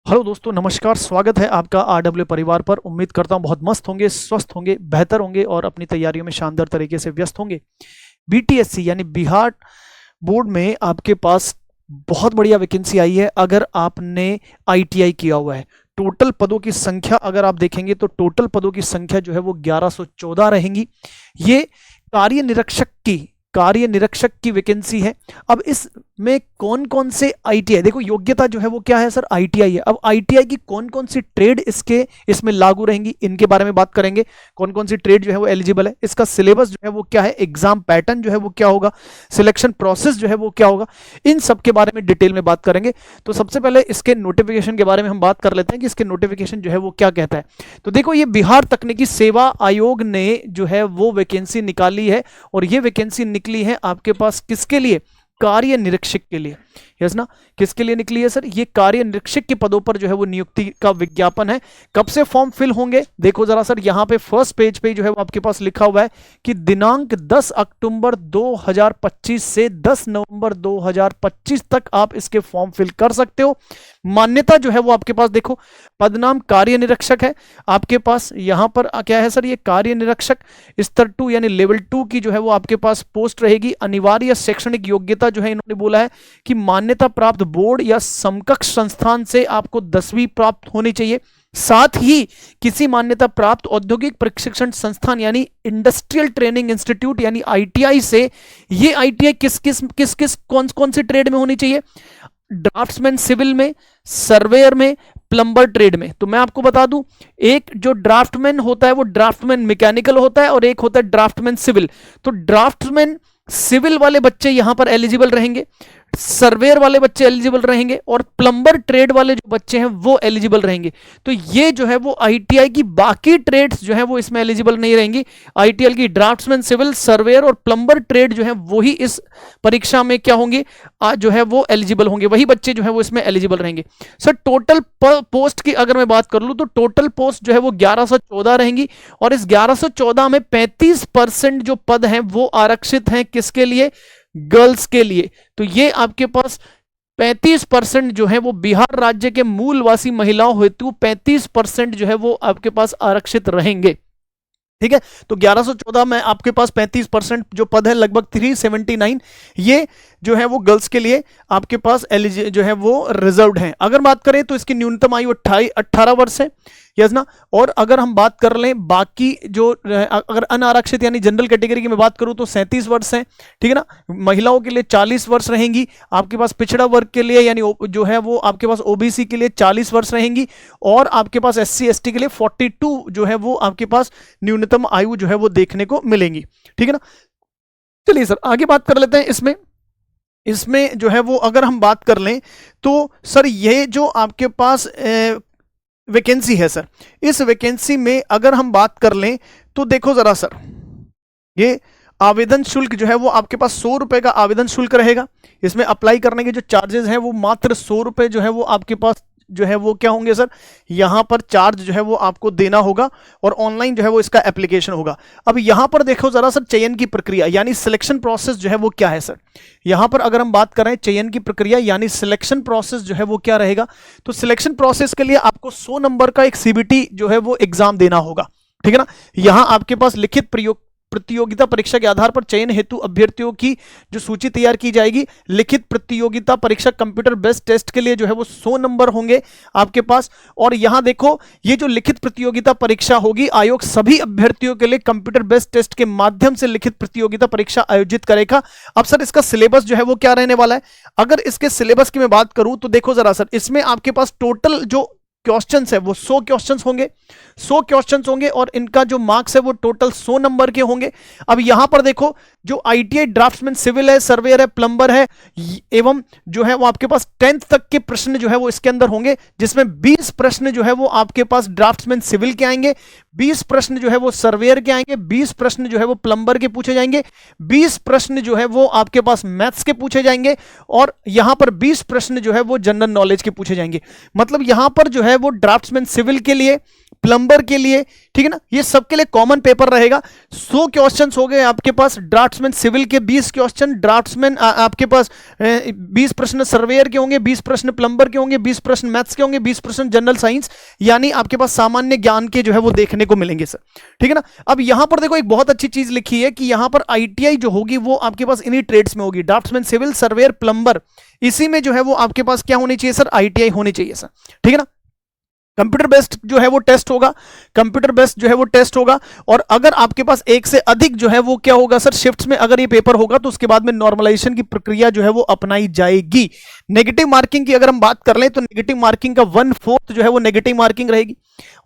Hello दोस्तों, नमस्कार। स्वागत है आपका आरडब्ल्यू परिवार पर। उम्मीद करता हूं बहुत मस्त होंगे, स्वस्थ होंगे, बेहतर होंगे और अपनी तैयारियों में शानदार तरीके से व्यस्त होंगे। बीटीएससी यानी बिहार बोर्ड में आपके पास बहुत बढ़िया वैकेंसी आई है। अगर आपने आईटीआई किया हुआ है, टोटल पदों की संख्या अगर आप देखेंगे तो टोटल पदों की संख्या जो है वो 1114 रहेंगी। ये कार्य निरीक्षक की वैकेंसी है। अब इसमें कौन कौन से आईटीआई, देखो योग्यता जो है वो क्या है सर, आईटीआई है। अब आईटीआई की कौन कौन सी ट्रेड इसमें लागू रहेंगी, इनके बारे में बात करेंगे। कौन कौन सी ट्रेड जो है वो एलिजिबल है, इसका सिलेबस जो है वो क्या है, एग्जाम पैटर्न जो है वो क्या होगा, सिलेक्शन प्रोसेस जो है वो क्या होगा, इन सब के बारे में डिटेल में बात करेंगे। तो सबसे पहले इसके नोटिफिकेशन के बारे में हम बात कर लेते हैं कि इसके नोटिफिकेशन जो है वो क्या कहता है। तो देखो, ये बिहार तकनीकी सेवा आयोग ने जो है वो वैकेंसी निकाली है और ये वैकेंसी निकली है आपके पास किसके लिए, कार्य निरीक्षक के लिए। यस ना, किसके लिए निकली है सर, ये कार्य निरीक्षक के पदों पर जो है वो नियुक्ति का विज्ञापन है। कब से फॉर्म फिल होंगे, देखो जरा सर, यहां पे फर्स्ट पेज पे जो है वो आपके पास लिखा हुआ है कि दिनांक 10 अक्टूबर 2025 से 10 नवंबर 2025 तक आप इसके फॉर्म फिल कर सकते हो। मान्यता जो है वो आपके पास देखो, पदनाम कार्य निरीक्षक है आपके पास। यहां पर क्या है सर, ये कार्य निरीक्षक स्तर 2 यानी लेवल 2 की जो है वो आपके पास पोस्ट रहेगी। अनिवार्य शैक्षणिक योग्यता जो है इन्होंने बोला है कि मान्यता प्राप्त बोर्ड या समकक्ष संस्थान से आपको 10वीं प्राप्त होनी चाहिए। साथ ही किसी मान्यता प्राप्त औद्योगिक प्रशिक्षण संस्थान यानी इंडस्ट्रियल ट्रेनिंग इंस्टीट्यूट यानी आईटीआई से, ये आईटीआई किस कौन कौन सी ट्रेड में होनी चाहिए, ड्राफ्ट्समैन सिविल में, सर्वेयर में, प्लम्बर ट्रेड में। तो मैं आपको बता दूं, एक जो ड्राफ्टमैन होता है वो ड्राफ्टमैन मैकेनिकल होता है और एक होता है ड्राफ्टमैन सिविल। तो ड्राफ्टमैन सिविल वाले बच्चे यहां पर एलिजिबल रहेंगे, सर्वेयर वाले बच्चे एलिजिबल रहेंगे और प्लम्बर ट्रेड वाले जो बच्चे हैं वो एलिजिबल रहेंगे। तो ये जो है वो आईटीआई की बाकी ट्रेड्स जो है वो इसमें एलिजिबल नहीं रहेंगी। आईटीआई की ड्राफ्ट्समैन सिविल, सर्वेयर और प्लम्बर ट्रेड जो है वही इस परीक्षा में क्या होंगे, जो है वो एलिजिबल होंगे, वही बच्चे जो है वो इसमें एलिजिबल रहेंगे। सर टोटल पोस्ट की अगर मैं बात कर लूं तो टोटल पोस्ट जो है वो 1114 रहेंगी और इस 1114 में 35% जो पद हैं वो आरक्षित हैं किसके लिए, गर्ल्स के लिए। तो ये आपके पास 35% जो है वो बिहार राज्य के मूलवासी महिलाओं हेतु 35% जो है वो आपके पास आरक्षित रहेंगे। ठीक है, तो 1114 में आपके पास 35% जो पद है, लगभग 379, ये जो है वो गर्ल्स के लिए आपके पास जो है वो रिजर्व्ड है। अगर बात करें तो इसकी न्यूनतम आयु 18 वर्ष है। यस ना, और अगर हम बात कर लें बाकी जो अगर अनारक्षित यानी जनरल कैटेगरी की मैं बात करूं तो 37 वर्ष है। ठीक है ना, महिलाओं के लिए 40 वर्ष रहेंगी, आपके पास पिछड़ा वर्ग के लिए यानी जो है वो आपके पास ओबीसी के लिए 40 वर्ष रहेंगी और आपके पास एससी एसटी के लिए 42 जो है वो आपके पास न्यूनतम आयु जो है वो देखने को मिलेंगी। ठीक है ना, चलिए सर आगे बात कर लेते हैं। इसमें जो है वो अगर हम बात कर लें तो सर ये जो आपके पास वैकेंसी है सर, इस वैकेंसी में अगर हम बात कर लें तो देखो जरा सर, ये आवेदन शुल्क जो है वो आपके पास 100 रुपए का आवेदन शुल्क रहेगा। इसमें अप्लाई करने के जो चार्जेस हैं वो मात्र 100 रुपए जो है वो आपके पास जो है वो क्या होंगे सर, यहां पर चार्ज जो है वो आपको देना होगा और ऑनलाइन जो है वो इसका एप्लीकेशन होगा। अब यहां पर देखो जरा सर, चयन की प्रक्रिया यानी सिलेक्शन प्रोसेस जो है वो क्या है सर, यहां पर अगर हम बात करें चयन की प्रक्रिया यानी सिलेक्शन प्रोसेस जो है वो क्या रहेगा, तो सिलेक्शन प्रोसेस के लिए आपको 100 नंबर का एक सीबीटी जो है वो एग्जाम देना होगा। ठीक है ना, यहां आपके पास लिखित प्रतियोगिता परीक्षा के आधार पर चयन हेतु अभ्यर्थियों की जो सूची तैयार की जाएगी। लिखित प्रतियोगिता परीक्षा कंप्यूटर बेस्ड टेस्ट के लिए जो है वो 100 नंबर होंगे आपके पास। और यहां देखो, ये जो लिखित प्रतियोगिता परीक्षा होगी, आयोग सभी अभ्यर्थियों के लिए कंप्यूटर बेस्ड टेस्ट के माध्यम से लिखित प्रतियोगिता परीक्षा आयोजित करेगा। अब सर इसका सिलेबस जो है वो क्या रहने वाला है, अगर इसके सिलेबस की मैं बात करूं तो देखो जरा सर, इसमें आपके पास टोटल जो क्वेश्चंस है वो 100 क्वेश्चंस होंगे, 100 क्वेश्चंस होंगे और इनका जो मार्क्स है वो टोटल 100 नंबर के होंगे। अब यहां पर देखो, जो आईटीआई ड्राफ्ट्समैन सिविल है, सर्वेयर है, प्लम्बर है एवं जो है वो आपके पास 10th तक के प्रश्न जो है वो इसके अंदर होंगे, जिसमें 20 प्रश्न जो है वो आपके पास ड्राफ्ट्समैन सिविल के आएंगे, 20 प्रश्न जो है वो सर्वेयर के आएंगे, 20 प्रश्न जो है वो प्लम्बर के पूछे जाएंगे, 20 प्रश्न जो है वो आपके पास मैथ्स के पूछे जाएंगे और यहां पर 20 प्रश्न जो है वो जनरल नॉलेज के पूछे जाएंगे। मतलब यहां पर जो है वो ड्राफ्ट्समैन सिविल के लिए प्लम्बर के लिए, ठीक है ना, ये सबके लिए कॉमन पेपर रहेगा। 100 क्वेश्चंस हो गए आपके पास ड्राफ्ट्समैन सिविल के, 20 क्वेश्चन ड्राफ्ट्समैन आपके पास 20 प्रश्न सर्वेयर के होंगे, 20 प्रश्न प्लम्बर के होंगे, 20 प्रश्न मैथ्स के होंगे, 20 प्रश्न जनरल साइंस, यानी आपके पास सामान्य ज्ञान के जो है वो देखने को मिलेंगे सर, ठीक है ना। अब यहां पर देखो एक बहुत अच्छी चीज लिखी है कि यहां पर आईटीआई जो होगी वो आपके पास इन्हीं ट्रेड्स में होगी, ड्राफ्ट्समैन सिविल सर्वेयर प्लम्बर, इसी में जो है वो आपके पास क्या होनी चाहिए सर, आईटीआई होनी चाहिए सर, ठीक है ना। कंप्यूटर बेस्ड जो है वो टेस्ट होगा, कंप्यूटर बेस्ड जो है वो टेस्ट होगा, और अगर आपके पास एक से अधिक जो है वो क्या होगा सर, शिफ्ट्स में अगर ये पेपर होगा तो उसके बाद में नॉर्मलाइजेशन की प्रक्रिया जो है वो अपनाई जाएगी। नेगेटिव मार्किंग की अगर हम बात कर लें तो नेगेटिव मार्किंग का 1/4 जो है वो नेगेटिव मार्किंग रहेगी,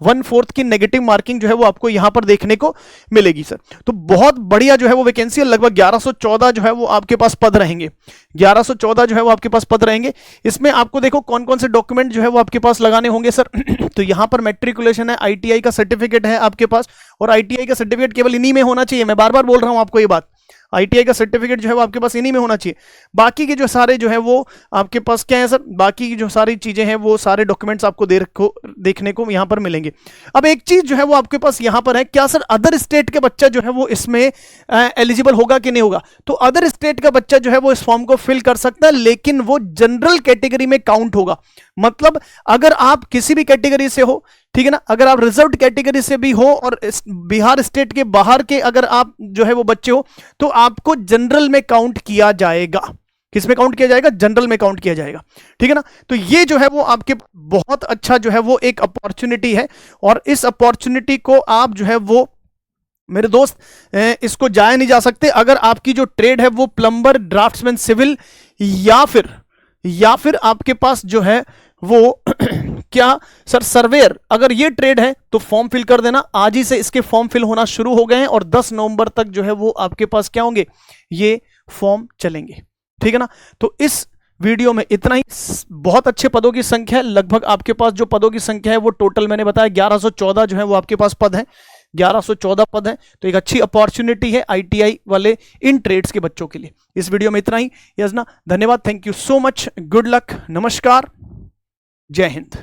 1/4 की नेगेटिव मार्किंग जो है वो आपको यहां पर देखने को मिलेगी सर। तो बहुत बढ़िया जो है वो वैकेंसी है, लगभग 1114 जो है वो आपके पास पद रहेंगे, 1114 जो है वो आपके पास पद रहेंगे। इसमें आपको देखो कौन कौन से डॉक्यूमेंट जो है वो आपके पास लगाने होंगे सर तो यहां पर मैट्रिकुलेशन है, आईटीआई का सर्टिफिकेट है आपके पास, और आईटीआई का सर्टिफिकेट केवल इन्हीं में होना चाहिए, मैं बार बार बोल रहा हूं आपको ये बात, आईटीआई का सर्टिफिकेट जो है वो आपके पास इन्हीं में होना चाहिए। बाकी के जो सारे जो है वो आपके पास क्या है सर, बाकी की जो सारी चीजें हैं वो सारे डॉक्यूमेंट्स आपको देखने को यहां पर मिलेंगे। अब एक चीज जो है वो आपके पास यहां पर है, क्या सर अदर स्टेट के बच्चा जो है वो इसमें एलिजिबल होगा कि नहीं होगा, तो अदर स्टेट का बच्चा जो है वो इस फॉर्म को फिल कर सकता है, लेकिन वो जनरल कैटेगरी में काउंट होगा। मतलब अगर आप किसी भी कैटेगरी से हो, ठीक है ना, अगर आप रिजर्व्ड कैटेगरी से भी हो और बिहार स्टेट के बाहर के अगर आप जो है वो बच्चे हो, तो आपको जनरल में काउंट किया जाएगा। किस में काउंट किया जाएगा, जनरल में काउंट किया जाएगा, ठीक है ना। तो ये जो है वो आपके बहुत अच्छा जो है वो एक अपॉर्चुनिटी है, और इस अपॉर्चुनिटी को आप जो है वो मेरे दोस्त इसको जाया नहीं जा सकते। अगर आपकी जो ट्रेड है वो प्लम्बर, ड्राफ्ट्समैन सिविल, या फिर आपके पास जो है वो क्या सर सर्वेयर, अगर ये ट्रेड है तो फॉर्म फिल कर देना। आज ही से इसके फॉर्म फिल होना शुरू हो गए हैं, और 10 नवंबर तक जो है वो आपके पास क्या होंगे, ये फॉर्म चलेंगे, ठीक है ना। तो इस वीडियो में इतना ही। बहुत अच्छे पदों की संख्या है, लगभग आपके पास जो पदों की संख्या है वो टोटल मैंने बताया 1114 जो है वो आपके पास पद है, 1114 पद है। तो एक अच्छी अपॉर्चुनिटी है आईटीआई वाले इन ट्रेड्स के बच्चों के लिए। इस वीडियो में इतना ही। यजना, धन्यवाद, thank you so much, good luck, नमस्कार, जय हिंद।